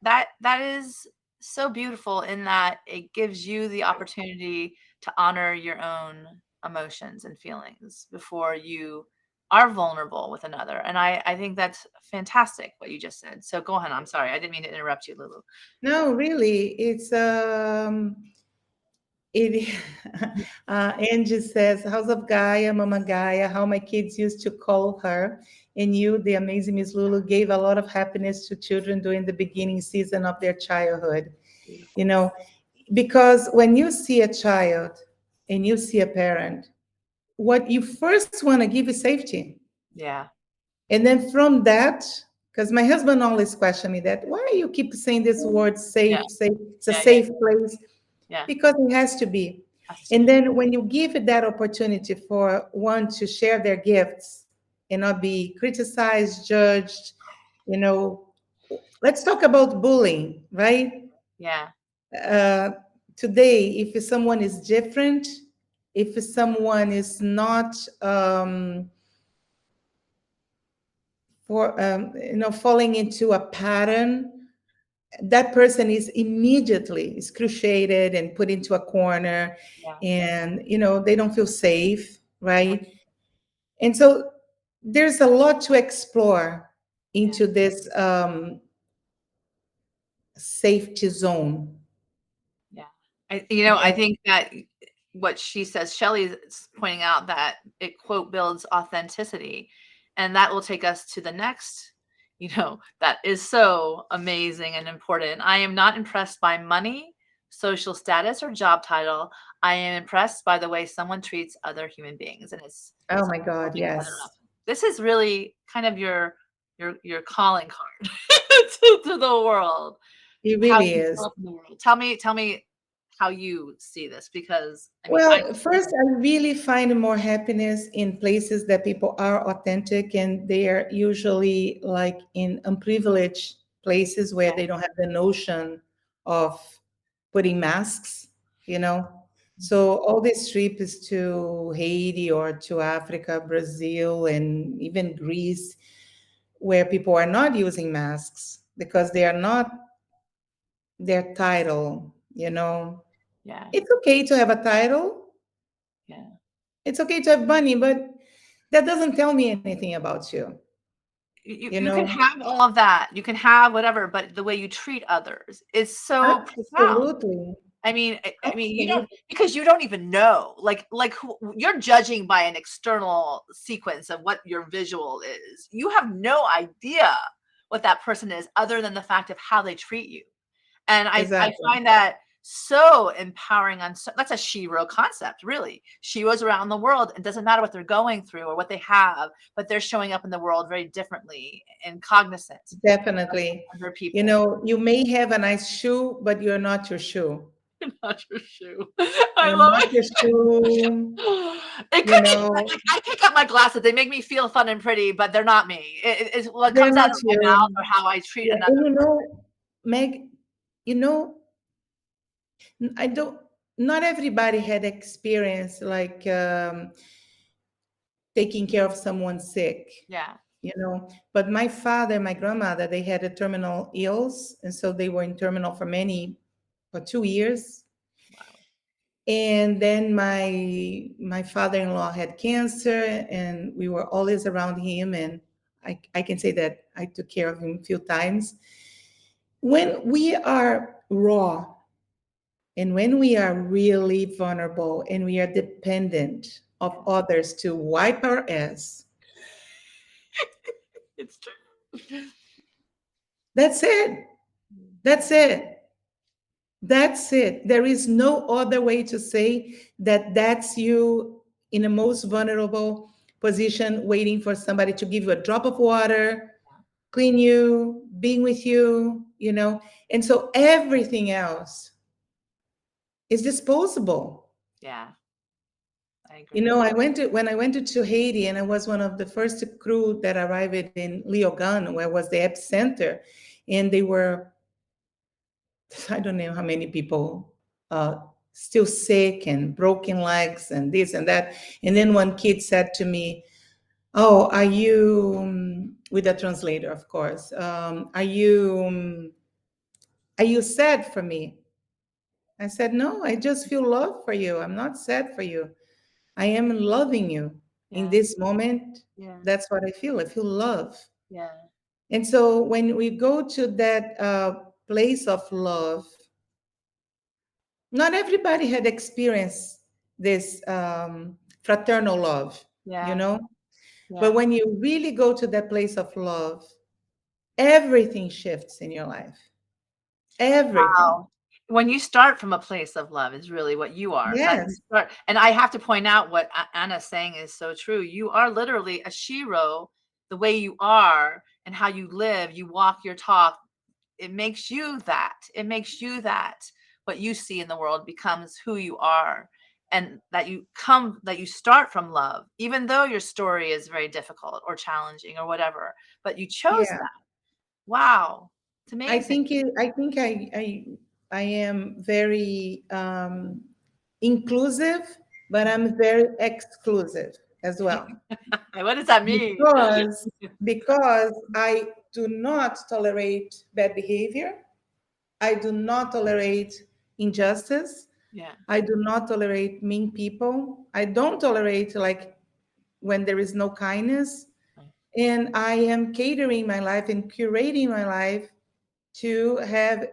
That is so beautiful in that it gives you the opportunity to honor your own emotions and feelings before you are vulnerable with another. And I think that's fantastic what you just said. So go ahead. I'm sorry. I didn't mean to interrupt you, Lulu. No, really, it. Angie says, "House of Gaia, Mama Gaia, how my kids used to call her, and you, the amazing Miss Lulu, gave a lot of happiness to children during the beginning season of their childhood." You Beautiful. know, because when you see a child and you see a parent, what you first want to give is safety. Yeah. And then from that, because my husband always questioned me that, why you keep saying this word Yeah. safe, safe, it's a Yeah. Yeah. safe place, Yeah. because it has to be. Has to And be. then when you give it that opportunity for one to share their gifts and not be criticized, judged, you know, let's talk about bullying, right? Yeah. uh, Today, if someone is different, if someone is not falling into a pattern, that person is immediately excruciated and put into a corner, Yeah. and they don't feel safe, Yeah. right? And so there's a lot to explore Yeah. into this safety zone. Yeah. I think that what she says, Shelley is pointing out that it, quote, builds authenticity. And that will take us to the next, that is so amazing and important. I am not impressed by money, social status, or job title. I am impressed by the way someone treats other human beings. And Oh it's my God, building other yes. up. This is really kind of your calling card to the world. It How really you show is. up in the world. Tell me how you see this, because I mean, Well, first, I really find more happiness in places that people are authentic, and they are usually like in unprivileged places where yeah, they don't have the notion of putting masks, you know. So all these trips to Haiti or to Africa, Brazil, and even Greece, where people are not using masks because they are not their title, you know. yeah, It's okay to have a title. yeah. It's okay to have money, but that doesn't tell me anything about you. You can have all of that. You can have whatever, but the way you treat others is so profound. Absolutely. I mean, you don't, Absolutely. because you don't even know, you're judging by an external sequence of what your visual is. You have no idea what that person is, other than the fact of how they treat you. And I Exactly. find that so empowering. That's a SHERO concept, really. SHEROs around the world, it doesn't matter what they're going through or what they have, but they're showing up in the world very differently and cognizant of Definitely. other people. You may have a nice shoe, but you're not your shoe. Not your shoe. I You're love not your shoe. it. You Could be like, know, I pick up my glasses. They make me feel fun and pretty, but they're not me. It's what they're comes out not of my mouth, you. or how I treat Yeah. another. And Meg, you know, I don't, not everybody had experience like taking care of someone sick, Yeah. but my father, my grandmother, they had a terminal ills, and so they were in terminal for 2 years. Wow. And then my father-in-law had cancer, and we were always around him, and I can say that I took care of him a few times. When we are raw and when we are really vulnerable and we are dependent of others to wipe our ass, It's true. that's it. That's it. That's it. There is no other way to say that that's you in the most vulnerable position, waiting for somebody to give you a drop of water, clean you, being with you. And so everything else is disposable. Yeah, I agree. When I went to Haiti, and I was one of the first crew that arrived in Leogan, where was the epicenter, and they were, I don't know how many people still sick and broken legs and this and that. And then one kid said to me, "Oh, are you," with a translator, of course, are you sad for me?" I said, "No, I just feel love for you. I'm not sad for you. I am loving you in Yeah, this moment." yeah, That's what I feel. I feel love. yeah, And so when we go to that place of love, not everybody had experienced this fraternal love, you yeah, know? But yeah. when you really go to that place of love, everything shifts in your life. Everything. Wow. When you start from a place of love is really what you are. That you Yes. start, and I have to point out what Anna's saying is so true. You are literally a SHERO the way you are and how you live, you walk your talk, it makes you that. It makes you that. What you see in the world becomes who you are. And that you start from love, even though your story is very difficult or challenging or whatever, but you chose Yeah. that. Wow. It's I amazing. think I am very inclusive, but I'm very exclusive as well. What does that mean? Because I do not tolerate bad behavior. I do not tolerate injustice. Yeah. I do not tolerate mean people. I don't tolerate like when there is no kindness. And I am catering my life and curating my life to have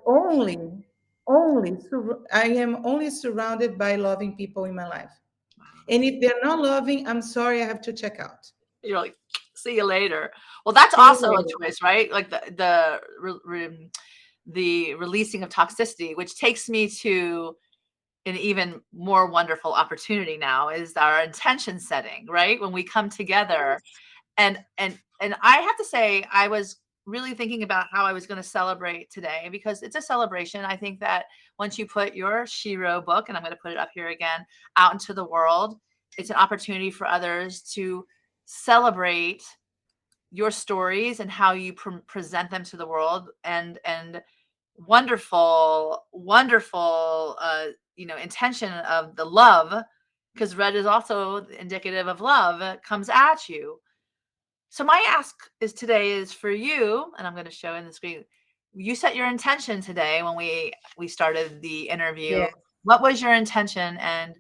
I am only surrounded by loving people in my life. Wow. And if they're not loving, I'm sorry, I have to check out. You're like, see you later. Well, that's See you also a later. choice, right? Like the releasing of toxicity, which takes me to an even more wonderful opportunity now is our intention setting, right? When we come together and I have to say I was really thinking about how I was going to celebrate today because it's a celebration. I think that once you put your SHERO book, and I'm going to put it up here again, out into the world, it's an opportunity for others to celebrate your stories and how you present them to the world and wonderful intention of the love, because red is also indicative of love, comes at you. So my ask is today is for you, and I'm going to show in the screen. You set your intention today when we started the interview. Yeah. What was your intention and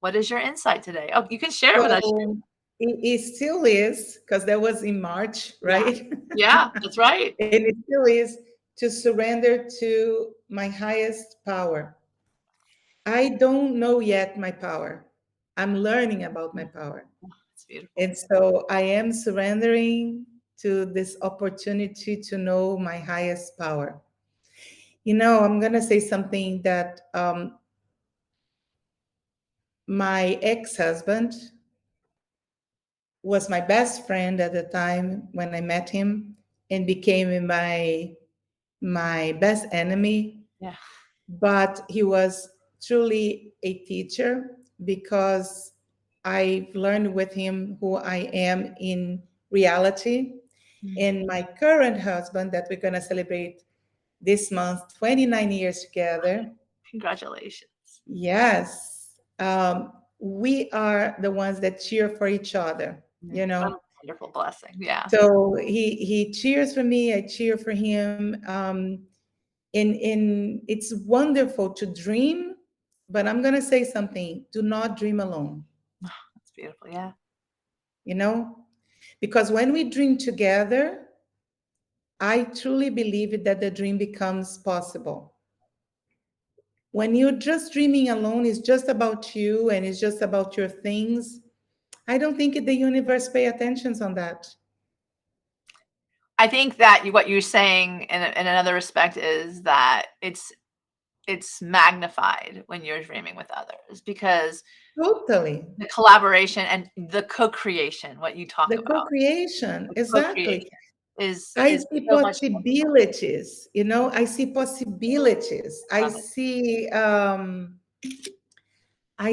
what is your insight today? Oh, you can share it with us. So it still is, because that was in March, Yeah. right? Yeah, that's right. And it still is to surrender to my highest power. I don't know yet my power. I'm learning about my power. It's beautiful. And so I am surrendering to this opportunity to know my highest power. I'm going to say something that my ex husband was my best friend at the time when I met him and became my best enemy. Yeah. But he was truly a teacher because I've learned with him who I am in reality. And my current husband, that we're going to celebrate this month, 29 years together. Congratulations. Yes. We are the ones that cheer for each other, Yeah. you What a know. wonderful blessing. Yeah. So he cheers for me, I cheer for him. And it's wonderful to dream, but I'm gonna say something: do not dream alone. That's beautiful. Yeah. You know, because when we dream together, I truly believe that the dream becomes possible. When you're just dreaming alone, it's just about you and it's just about your things. I don't think the universe pay attention on that. I think that what you're saying in another respect is that it's magnified when you're dreaming with others because Totally. the collaboration and the co-creation, what you talk The about, co-creation, the co-creation exactly. is I is see so much more. possibilities, I see possibilities. Love it. I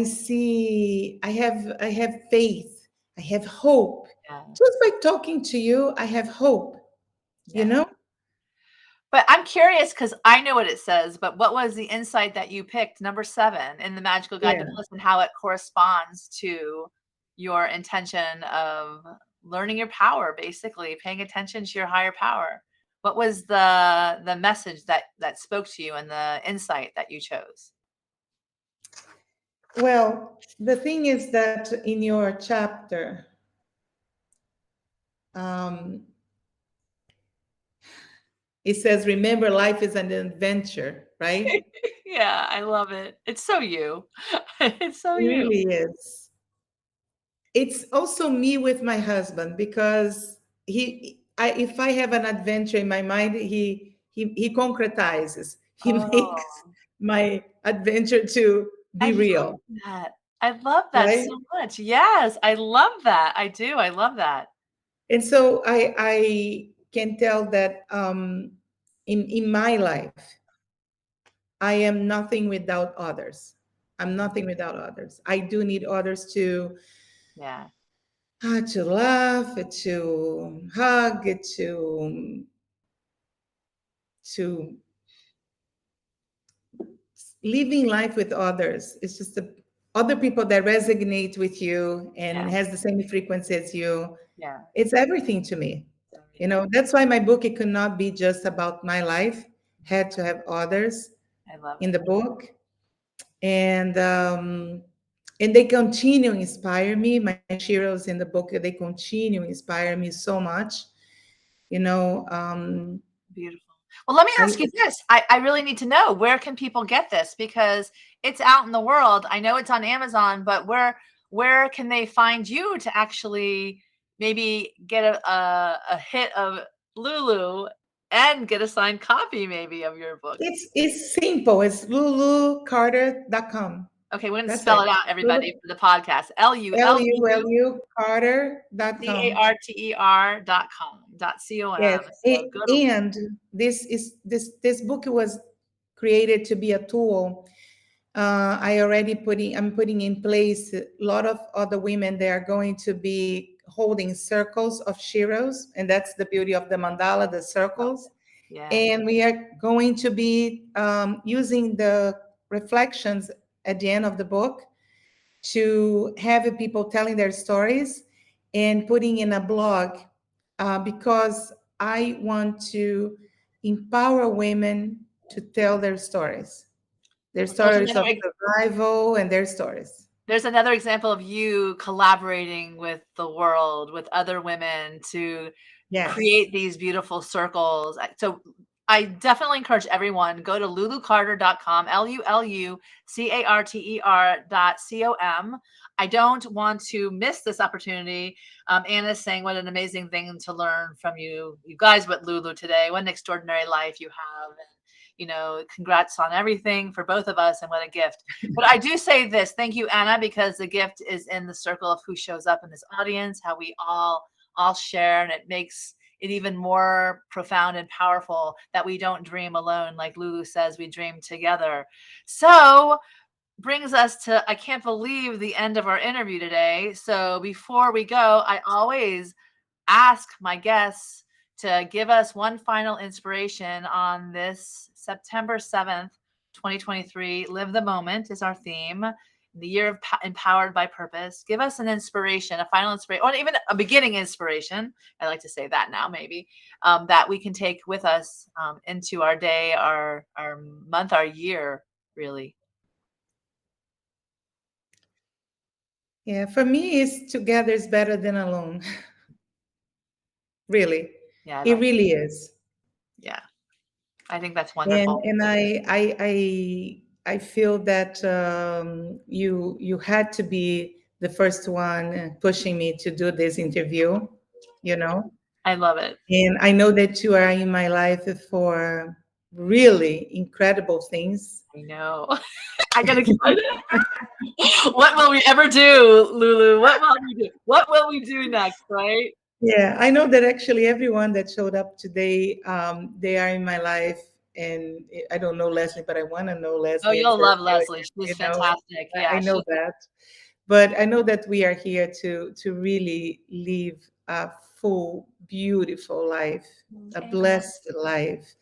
have faith. I have hope. Yeah. Just by talking to you, I have hope, you Yeah. know? But I'm curious because I know what it says, but what was the insight that you picked, number 7 in the Magical Guide to Yeah. Bliss, and how it corresponds to your intention of learning your power, basically paying attention to your higher power? What was the message that spoke to you and the insight that you chose? Well, the thing is that in your chapter, um, it says, remember, life is an adventure, right? Yeah, I love it. It's so you. It's so It you. really is. It's also me with my husband because if I have an adventure in my mind, he concretizes. He makes Oh, my adventure to I be love real, that. I love that right? so much. Yes, I love that. I do. I love that. And so I can tell that in my life, I am nothing without others. I'm nothing without others. I do need others Yeah. to laugh, to hug, to living life with others. It's just other people that resonate with you and Yeah. has the same frequency as you. Yeah. It's everything to me. It's You everything. know, that's why my book, it could not be just about my life, had to have others I love in it. the book. And they continue to inspire me. My sheroes in the book, they continue to inspire me so much. You know, Beautiful. Well, let me I ask you this. I really need to know, where can people get this? Because it's out in the world. I know it's on Amazon, but where can they find you to actually maybe get a hit of Lulu and get a signed copy maybe of your book? it's simple. It's lulucarter.com. Okay, we're gonna That's spell it. it out, Lulu, everybody, for the podcast. Lulu LULUcarter.com. Yes. CARTER.com. So go to And this book was created to be a tool. I'm putting in place a lot of other women. They are going to be holding circles of sheroes, and that's the beauty of the mandala, the circles. yeah. And we are going to be using the reflections at the end of the book to have people telling their stories and putting in a blog, because I want to empower women to tell their There's stories of another survival and their stories. There's another example of you collaborating with the world, with other women to Yes. create these beautiful circles. So I definitely encourage everyone, go to lulucarter.com, LULUCARTER.com. I don't want to miss this opportunity. Anna's saying what an amazing thing to learn from you guys with Lulu today. What an extraordinary life you have. And, congrats on everything for both of us, and what a gift. But I do say this, thank you, Anna, because the gift is in the circle of who shows up in this audience, how we all share, and it makes it even more profound and powerful that we don't dream alone. Like Lulu says, we dream together. So brings us to, I can't believe, the end of our interview today. So before we go, I always ask my guests to give us one final inspiration on this September 7th, 2023. Live the moment is our theme. The year of empowered by purpose. Give us an inspiration, a final inspiration, or even a beginning inspiration. I like to say that now, maybe, that we can take with us into our day, our month, our year, really. Yeah, for me, it's together is better than alone. Really, Yeah, I it like. really is. Yeah, I think that's And wonderful. I feel that you had to be the first one pushing me to do this interview, you know. I love it. And I know that you are in my life for really incredible things. I know. I get excited. What will we ever do, Lulu? What will we do? What will we do next, right? Yeah, I know that actually everyone that showed up today, they are in my life. And I don't know Leslie, but I want to know Oh, Leslie. It's you'll very love good, Leslie. She's you know. fantastic. I Yeah, know she's that. But I know that we are here to really live a full, beautiful life, a amen. blessed life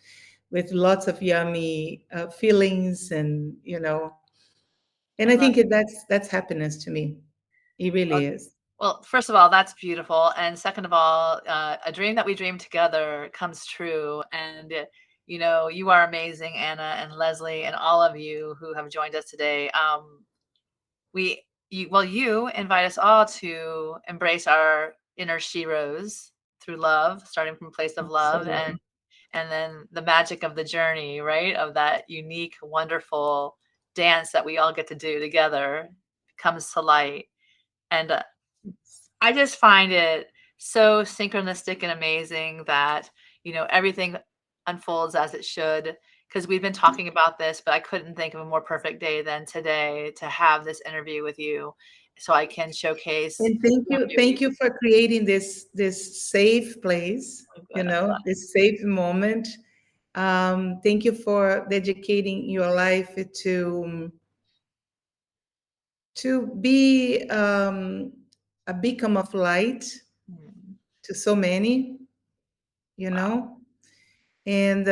with lots of yummy feelings, and and I I love think that's happiness to me. It it. really is. Well, first of all, that's beautiful. And second of all, a dream that we dream together comes true. And, you are amazing, Anna and Leslie, and all of you who have joined us today. You invite us all to embrace our inner sheroes through love, starting from a place of love, and Absolutely. then the magic of the journey, right? Of that unique, wonderful dance that we all get to do together comes to light. And I just find it so synchronistic and amazing that, everything unfolds as it should. Because we've been talking about this, but I couldn't think of a more perfect day than today to have this interview with you. so I can showcase. And thank you for creating this safe place, this safe moment. Thank you for dedicating your life to be a beacon of light to so many, Wow. and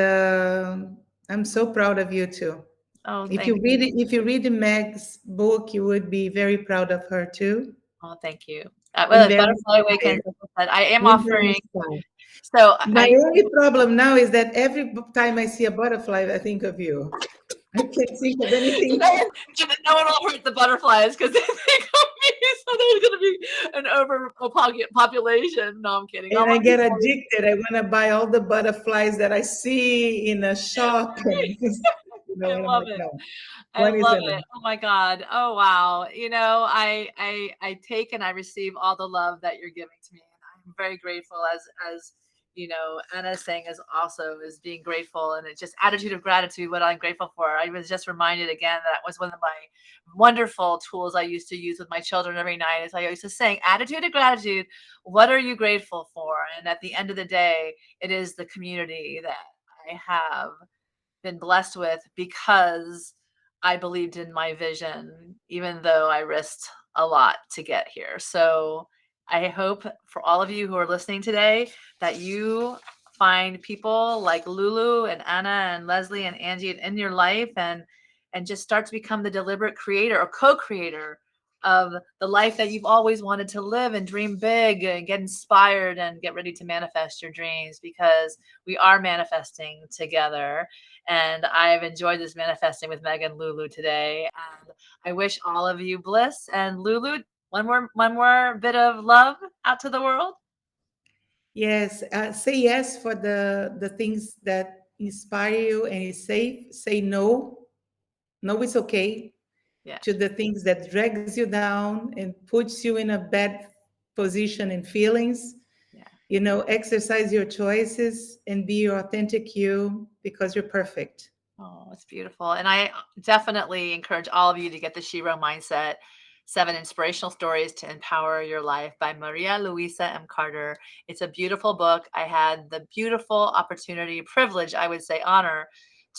I'm so proud of you too. Oh, If thank you. if you read Meg's book, you would be very proud of her too. Oh, thank you. And Well, very Butterfly inspired. Awakens, like I said, I am And very offering. inspired. So My only problem now is that every time I see a butterfly, I think of you. I can't think of anything else. no one will hurt the butterflies because they think of me. So there's going to be an population. No, I'm kidding. All And my I get addicted. I want to buy all the butterflies that I see in a shop, and I and I'm love like, it. no, I one is love enough. it. Oh my God. Oh wow. I take and I receive all the love that you're giving to me. And I'm very grateful as Anna is saying is also is being grateful, and it's just attitude of gratitude, what I'm grateful for. I was just reminded again that was one of my wonderful tools I used to use with my children every night is I used to sing attitude of gratitude. What are you grateful for? And at the end of the day, it is the community that I have been blessed with because I believed in my vision, even though I risked a lot to get here. So I hope for all of you who are listening today that you find people like Lulu and Anna and Leslie and Angie in your life and just start to become the deliberate creator or co-creator of the life that you've always wanted to live, and dream big and get inspired and get ready to manifest your dreams, because we are manifesting together. And I've enjoyed this manifesting with Meg and Lulu today. And I wish all of you bliss. And Lulu, one more bit of love out to the world. Yes, say yes for the things that inspire you and is safe. Say no. No, it's okay Yeah. to the things that drags you down and puts you in a bad position and feelings. Yeah. Exercise your choices and be your authentic you, because you're perfect. Oh, it's beautiful. And I definitely encourage all of you to get the SHERO Mindset, 7 Inspirational Stories to Empower Your Life by Maria Luisa M. Carter. It's a beautiful book. I had the beautiful opportunity, privilege, I would say, honor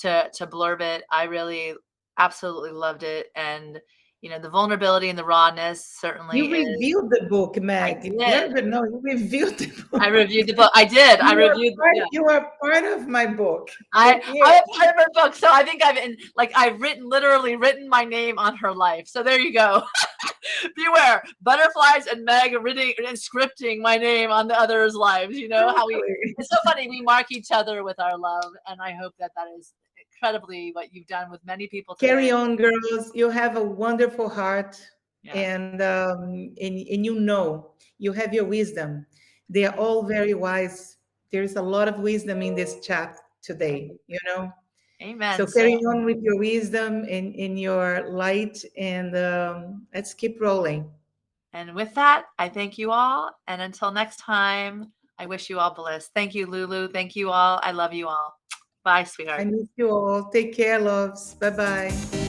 to blurb it. I really absolutely loved it. And, the vulnerability and the rawness certainly You is. reviewed the book, I Meg. did. Let me know you reviewed the I book. reviewed the book. I did. I reviewed. Yeah. You are part of my book. I Thank you. I have part of her book, so I think I've literally written my name on her life. So there you go. Beware, butterflies and Meg reading and scripting my name on the others' lives. You know how it's so funny. We mark each other with our love, and I hope that is incredibly what you've done with many people today. Carry on, girls. You have a wonderful heart, Yeah. and you have your wisdom. They are all very wise. There's a lot of wisdom in this chat today. Amen. So carry on with your wisdom and in your light, and let's keep rolling. And with that, I thank you all. And until next time, I wish you all bliss. Thank you, Lulu. Thank you all. I love you all. Bye, sweetheart. I miss you all. Take care, loves. Bye bye.